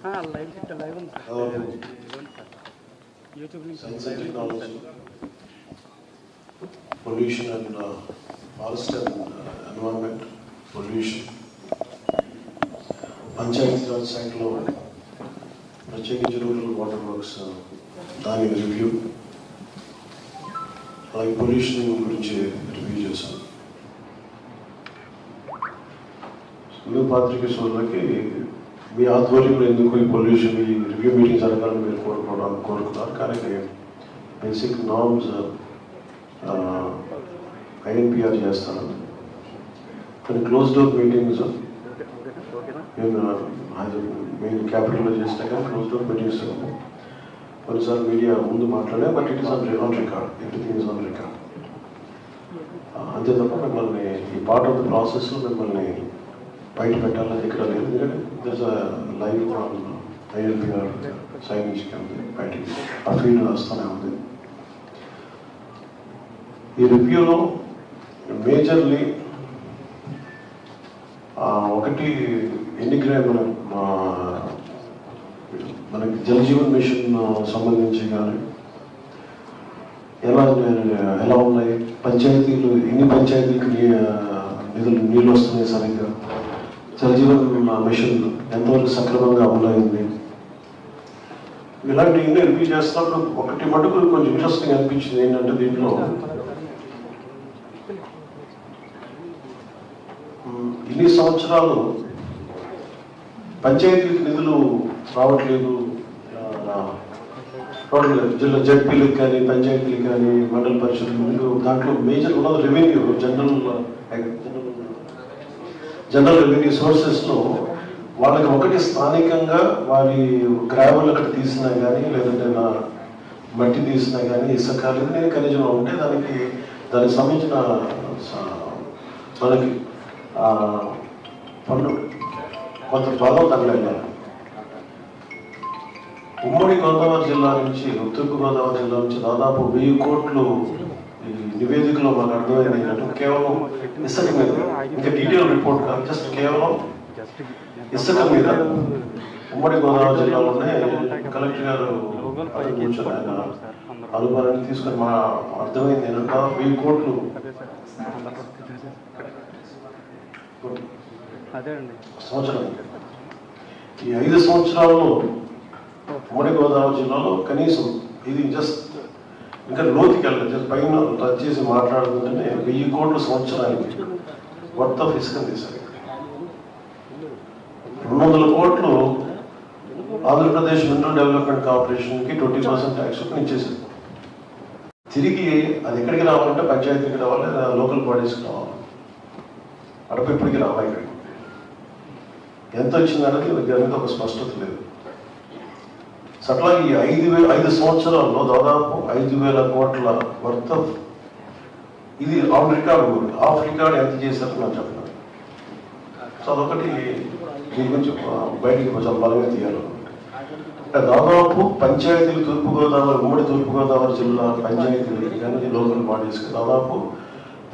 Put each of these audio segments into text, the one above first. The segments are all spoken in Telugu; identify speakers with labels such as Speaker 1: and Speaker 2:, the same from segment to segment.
Speaker 1: Science and technology, pollution and forest and environment, pollution, panchayat Raj శాఖలో ప్రత్యేకించి రూరల్ వాటర్ వర్క్స్ దాని రివ్యూ, అలాగే పొల్యూషన్ గురించి రివ్యూ చేశాను. ముందు పాత్రిక సోదరులకి మీ ఆధ్వర్యంలో ఎందుకు ఈ పొల్యూషన్ ఈ రివ్యూ మీటింగ్ జరగాలని మీరు కోరుకున్నారు. కానీ బేసిక్ నార్మ్స్ ఐఎన్పిఆర్ చేస్తాను. కానీ క్లోజ్ డోర్ మీటింగ్స్ మెయిన్ క్యాపిటల్లో చేసినా కానీ క్లోజ్ డోర్ మీటింగ్స్ కొన్నిసార్లు మీడియా ముందు మాట్లాడే, but it is on record, everything is on record. అంతే తప్ప మిమ్మల్ని ఈ పార్ట్ ఆఫ్ ద ప్రాసెస్లో మిమ్మల్ని బయట పెట్టాలని ఇక్కడ లేదు. ఎందుకంటే this live from INPR side నుంచి ఉంది, బయటికి ఆ ఫీల్డ్ వస్తూనే ఉంది. ఈ రివ్యూలో మేజర్లీ ఒకటి మనకి జల్ జీవన్ మిషన్ సంబంధించి కానీ ఎలా ఉన్నాయి, పంచాయతీలు ఎన్ని పంచాయతీలకు నీళ్ళు వస్తున్నాయి సరిగ్గా, జల్ జీవన్ మిషన్ ఎంతవరకు సక్రమంగా అమలైంది, ఇలాంటివన్నీ రివ్యూ చేస్తున్నప్పుడు ఒకటి మటుకు కొంచెం ఇంట్రెస్టింగ్ అనిపించింది. ఏంటంటే దీంట్లో ఇన్ని సంవత్సరాలు పంచాయతీలకు నిధులు రావట్లేదు, జిల్లా జడ్పీలకు కానీ పంచాయతీలకు కానీ మండల పరిషత్తులకు, దాంట్లో మేజర్ ఉన్నది రెవెన్యూ, జనరల్ రెవెన్యూ సోర్సెస్లో వాళ్ళకి ఒకటి స్థానికంగా వారి గ్రావెల్ అక్కడ తీసినా కానీ లేదంటే మట్టి తీసినా కానీ ఇసుక లేదు ఖనిజంలో ఉంటే దానికి సంబంధించిన మనకి పన్ను కొంత భాగం తగలేదు. ఉమ్మడి గోదావరి జిల్లా నుంచి తూర్పు గోదావరి జిల్లా నుంచి దాదాపు 1000 కోట్లు ఈ నివేదికలో మాకు అర్థమైంది ఏంటంటే కేవలం ఇసుక మీద, ఇంకా డీటెయిల్ రిపోర్ట్ కాదు, జస్ట్ కేవలం ఇసుక మీద ఉమ్మడి గోదావరి జిల్లాలోనే కలెక్టర్ గారు కూర్చొని ఆయన అనుభవాన్ని తీసుకొని మా అర్థమైంది ఏంటంటే 1000 కోట్లు సంవత్సరం. ఈ 5 సంవత్సరాల్లో ఉమ్మడి గోదావరి జిల్లాలో కనీసం ఇది జస్ట్ ఇంకా లోతుకి వెళ్ళదు, జస్ట్ పైన టచ్ చేసి మాట్లాడుతుంటేనే 1000 కోట్ల సంవత్సరానికి వర్త్ ఆఫ్ ఇసుక తీశారు. 200 కోట్లు ఆంధ్రప్రదేశ్ మినరల్ డెవలప్మెంట్ కార్పొరేషన్కి 20% ట్యాక్స్ ఇచ్చేసారు. తిరిగి అది ఎక్కడికి రావాలంటే పంచాయతీకి రావాలి, లోకల్ బాడీస్కి రావాలి, అడప ఇప్పటికి రావాలి. ఇక్కడికి ఎంత వచ్చిందనేది దానికి ఒక స్పష్టత లేదు. అట్లా ఈ 5 సంవత్సరాల్లో దాదాపు 5000 కోట్ల వర్త్ ఆఫ్ ఇది ఆఫ్ రికార్డ్ ఎంత చేశారో నాకు చెప్పినారు. సో అదొకటి దీని గురించి బయటికి కొంచెం బలంగా తీయాలి. దాదాపు పంచాయతీలు ఉమ్మడి తూర్పుగోదావరి జిల్లా పంచాయతీలు కానీ లోకల్ బాడీస్కి దాదాపు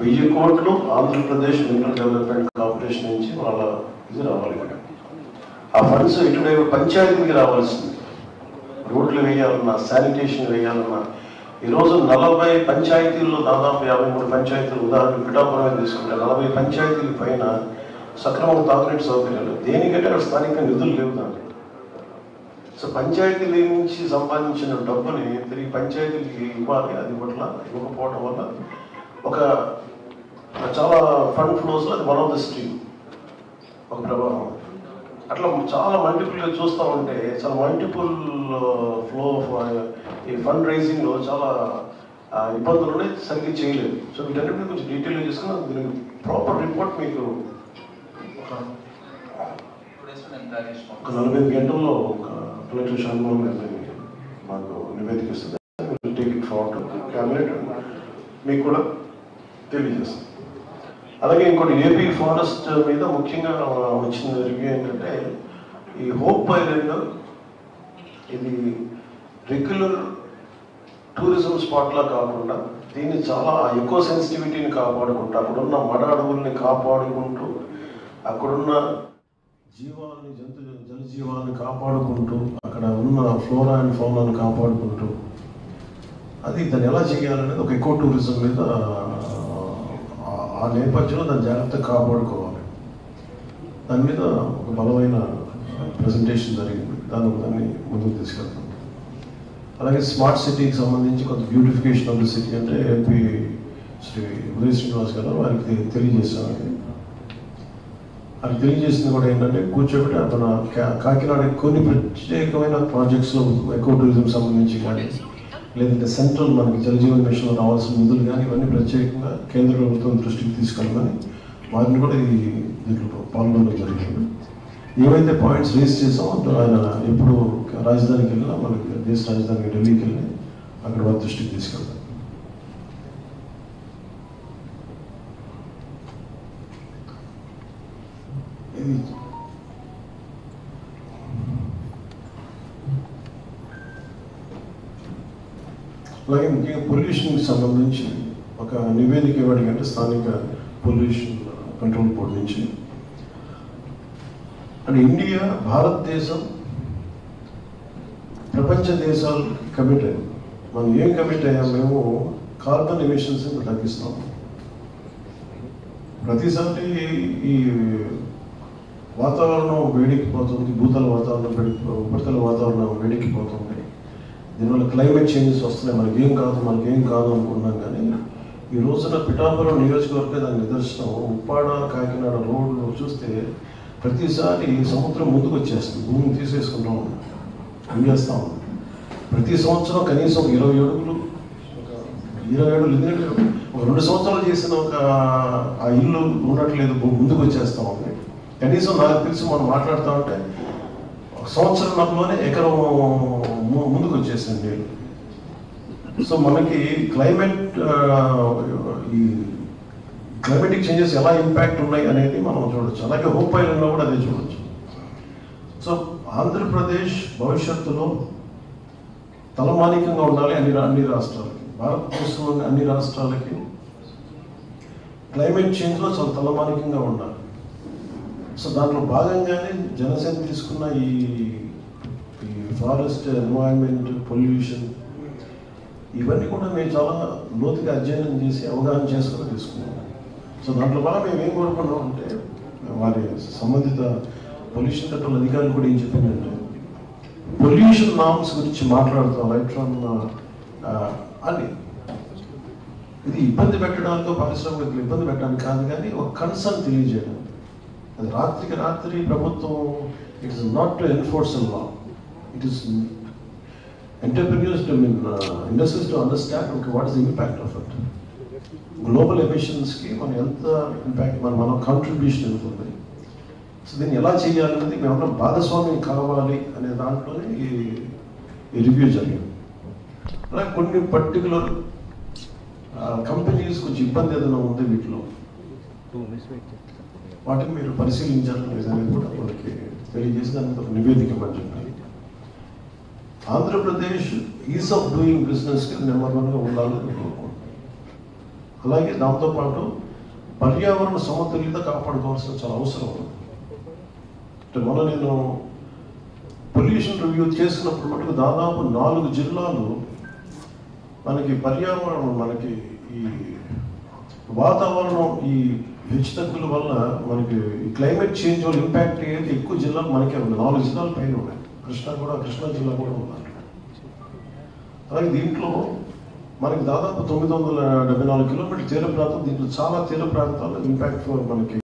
Speaker 1: 1000 కోట్లు ఆంధ్రప్రదేశ్ మినరల్ డెవలప్మెంట్ కార్పొరేషన్ నుంచి వాళ్ళ ఇది రావాలి. ఆ ఫండ్స్ ఇటువైపు పంచాయతీకి రావాల్సింది. రోడ్లు వేయాలన్నా, శానిటేషన్ వేయాలన్నా, ఈరోజు 40 పంచాయతీల్లో దాదాపు 53 పంచాయతీలు, ఉదాహరణకు పిఠాపురం తీసుకుంటే 40 పంచాయతీల పైన సక్రమంగా తాగునీటి సౌకర్యాలు, దేనికంటే అక్కడ స్థానిక నిధులు లేవు దానికి. సో పంచాయతీల నుంచి సంపాదించిన డబ్బుని తిరిగి పంచాయతీలకి ఇవ్వాలి. అది ఇవ్వకపోవడం వల్ల ఒక చాలా ఫండ్ ఫ్లోస్లో అది వన్ ఆఫ్ ద స్ట్రీమ్ ఒక ప్రభావం. అట్లా చాలా మల్టిపుల్గా చూస్తూ ఉంటే చాలా మల్టిపుల్ ఫ్లో ఈ ఫండ్ రైజింగ్లో చాలా ఇబ్బందులు ఉన్నాయి, సరిగ్గా చేయలేదు. సో వీటన్నిటిని కొంచెం డీటెయిల్గా చేసుకుని దీనికి ప్రాపర్ రిపోర్ట్ మీకు ఒక 45 గంటల్లో కలెక్టర్ షణ్ముగం గారిని మాకు నివేదిక ఇస్తుంది. టేక్ ఇట్ ఫార్వర్డ్ క్యాబినెట్ మీకు కూడా తెలియజేస్తాం. అలాగే ఇంకోటి ఏపీ ఫారెస్ట్ మీద ముఖ్యంగా వచ్చిన రివ్యూ ఏంటంటే ఈ హోప్ ఐలాండ్ ఇది రెగ్యులర్ టూరిజం స్పాట్లా కాకుండా దీన్ని చాలా ఎకో సెన్సిటివిటీని కాపాడుకుంటూ అక్కడున్న మడ అడవుల్ని కాపాడుకుంటూ అక్కడున్న జీవాలని జలజీవాలను కాపాడుకుంటూ అక్కడ ఉన్న ఫ్లోరా అండ్ ఫౌనాను కాపాడుకుంటూ దాన్ని ఎలా చేయాలనేది ఒక ఎకో టూరిజం మీద ఆ నేపథ్యంలో దాన్ని జాగ్రత్తగా కాపాడుకోవాలి. దాని మీద ఒక బలమైన ప్రజెంటేషన్ జరిగింది. దాన్ని ముందుకు తీసుకెళ్తాం. అలాగే స్మార్ట్ సిటీకి సంబంధించి కొంత బ్యూటిఫికేషన్ ఆఫ్ ద సిటీ అంటే ఎంపీ శ్రీ ఉదయ్ శ్రీనివాస్ గారు వారికి తెలియజేశాను. అది తెలియజేసింది కూడా ఏంటంటే కూర్చోబెట్టి మన కాకినాడ కొన్ని ప్రత్యేకమైన ప్రాజెక్ట్స్లో ఎకో టూరిజం సంబంధించి కానీ లేదంటే సెంట్రల్ మనకి జలజీవన్ మిషన్లో రావాల్సిన నిధులు కానీ ఇవన్నీ ప్రత్యేకంగా కేంద్ర ప్రభుత్వం దృష్టికి తీసుకెళ్ళమని వారిని కూడా దీంట్లో పాల్గొనడం జరిగింది. ఏవైతే పాయింట్స్ రేస్ చేసామో ఆయన ఎప్పుడు రాజధానికి వెళ్ళినా మనకి దేశ రాజధానికి ఢిల్లీకి వెళ్ళి అక్కడ వారి దృష్టికి తీసుకెళ్తాం. ఇది అలాగే ముఖ్యంగా పొల్యూషన్కి సంబంధించి ఒక నివేదిక ఇవ్వడానికి స్థానిక పొల్యూషన్ కంట్రోల్ బోర్డు నుంచి అంటే ఇండియా భారతదేశం ప్రపంచ దేశాలకి కమిట్ అయ్యాం. మనం ఏం కమిట్ అయ్యాం? మేము కార్బన్ ఎమిషన్స్ని తగ్గిస్తాం. ప్రతిసారి ఈ వాతావరణం వేడెక్కిపోతుంది, భూతల వాతావరణం ఉపరితల వాతావరణం వేడెక్కిపోతుంది. దీనివల్ల క్లైమేట్ చేంజెస్ వస్తున్నాయి. మనకేం కాదు అనుకున్నాం. కానీ ఈ రోజున పిఠాపురం నియోజకవర్గ దాని నిదర్శనం. ఉప్పాడ కాకినాడ రోడ్లు చూస్తే ప్రతిసారి సముద్రం ముందుకు వచ్చేస్తుంది, భూమిని తీసేసుకుంటూ ఉంది, చేస్తూ ఉంది. ప్రతి సంవత్సరం కనీసం 20 అడుగులు, 20 అడుగులు, ఎందుకంటే ఒక 2 సంవత్సరాలు చేసిన ఆ ఇల్లు ఉండట్లేదు, ముందుకు వచ్చేస్తూ ఉంది. కనీసం నాకు తెలిసి మనం మాట్లాడుతూ ఉంటే సంవత్సరంలోనే ఎకరం ముందుకు వచ్చేసింది. సో మనకి ఈ క్లైమేటిక్ చేంజెస్ ఎలా ఇంపాక్ట్ ఉన్నాయి అనేది మనం చూడొచ్చు. అలాగే హోప్ ఐలాండ్లో కూడా అదే చూడొచ్చు. సో ఆంధ్రప్రదేశ్ భవిష్యత్తులో తలమానికంగా ఉండాలి అన్ని రాష్ట్రాలకి, భారతదేశంలోని అన్ని రాష్ట్రాలకి క్లైమేట్ చేంజ్లో చాలా తలమానికంగా ఉండాలి. సో దాంట్లో భాగంగానే జనసేన తీసుకున్న ఈ ఫారెస్ట్, ఎన్వైరన్మెంట్, పొల్యూషన్ ఇవన్నీ కూడా మేము చాలా లోతుగా అధ్యయనం చేసి అవగాహన చేసుకుని తీసుకున్నాం. సో దాంట్లో బాగా మేము ఏం కోరుకున్నాం అంటే వారి సంబంధిత పొల్యూషన్ కంట్రోల్ అధికారులు కూడా ఏం చెప్పిందంటే పొల్యూషన్ నామ్స్ గురించి మాట్లాడుతాం. రైట్ ఫ్రమ్ అని ఇది ఇబ్బంది పెట్టడానికి, పారిశ్రామికులకు ఇబ్బంది పెట్టడానికి కాదు, కానీ ఒక కన్సర్న్ తెలియజేయడం. అది రాత్రికి రాత్రి ప్రభుత్వం it is not to enforce the law, it is entrepreneurs to industries to understand okay what is the impact of it. Global ఎమిషన్స్కి మనం ఎంత ఇంపాక్ట్, మన కాంట్రిబ్యూషన్ ఎంత ఉంది, సో దీన్ని ఎలా చేయాలనేది మేమందరం భాగస్వామ్యం కావాలి అనే దాంట్లోనే ఈ రివ్యూ జరిగింది. అలాగే కొన్ని పర్టికులర్ కంపెనీస్ కొంచెం ఇబ్బంది ఏదైనా ఉంది వీటిలో, వాటిని మీరు పరిశీలించాలని అనేది కూడా వాళ్ళకి తెలియజేసి దానికి ఒక నివేదిక ఇవ్వమని చెప్పాలి. ఆంధ్రప్రదేశ్ ఈజ్ ఆఫ్ డూయింగ్ బిజినెస్కి నెంబర్ 1గా ఉండాలని కోరుకుంటున్నాను. అలాగే దాంతోపాటు పర్యావరణ సమతుల్యత కాపాడుకోవాల్సిన చాలా అవసరం ఉంది. అంటే మొన్న నేను పొల్యూషన్ రివ్యూ చేసినప్పుడు మటుకు దాదాపు 4 జిల్లాలు మనకి పర్యావరణం, మనకి ఈ వాతావరణం, ఈ హెచ్చుతగ్గుల వల్ల మనకి ఈ క్లైమేట్ చేంజ్ వల్ల ఇంపాక్ట్ అయ్యేది ఎక్కువ జిల్లాలు మనకే ఉంది. 4 జిల్లాల పైన ఉన్నాయి. కృష్ణా జిల్లా కూడా ఉన్నారు. అలాగే దీంట్లో మనకి దాదాపు 974 కిలోమీటర్ల తీర ప్రాంతం, దీంట్లో చాలా తీర ప్రాంతాల్లో ఇంపాక్ట్ మనకి